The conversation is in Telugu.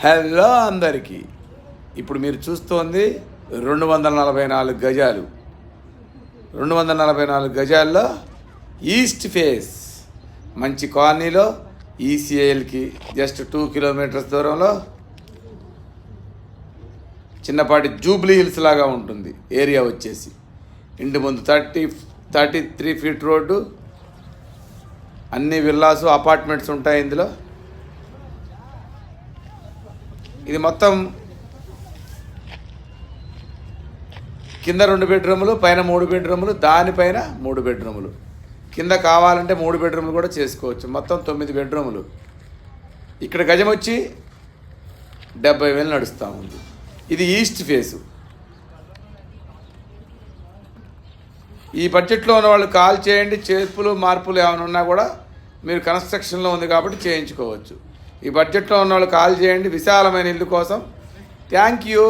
హలో అందరికీ. ఇప్పుడు మీరు చూస్తోంది 244 గజాలు. 244 గజాల్లో ఈస్ట్ ఫేస్ మంచి కాలనీలో ఈసీఐఎల్కి జస్ట్ 2 కిలోమీటర్స్ దూరంలో చిన్నపాటి జూబ్లీ హిల్స్ లాగా ఉంటుంది ఏరియా వచ్చేసి. ఇంటి ముందు 33 ఫీట్ రోడ్డు, అన్ని విల్లాసు అపార్ట్మెంట్స్ ఉంటాయి ఇందులో. ఇది మొత్తం కింద 2 బెడ్రూములు, పైన 3 బెడ్రూములు, దానిపైన 3 బెడ్రూములు. కింద కావాలంటే 3 బెడ్రూములు కూడా చేసుకోవచ్చు. మొత్తం 9 బెడ్రూములు. ఇక్కడ గజం వచ్చి 70,000 నడుస్తూ ఉంది. ఇది ఈస్ట్ ఫేసు. ఈ బడ్జెట్లో ఉన్న వాళ్ళు కాల్ చేయండి. చేర్పులు మార్పులు ఏమైనా ఉన్నా కూడా మీరు కన్స్ట్రక్షన్లో ఉంది కాబట్టి చేయించుకోవచ్చు. ఈ బడ్జెట్లో ఉన్న వాళ్ళు కాల్ చేయండి. విశాలమైన ఇల్లు కోసం. Thank you.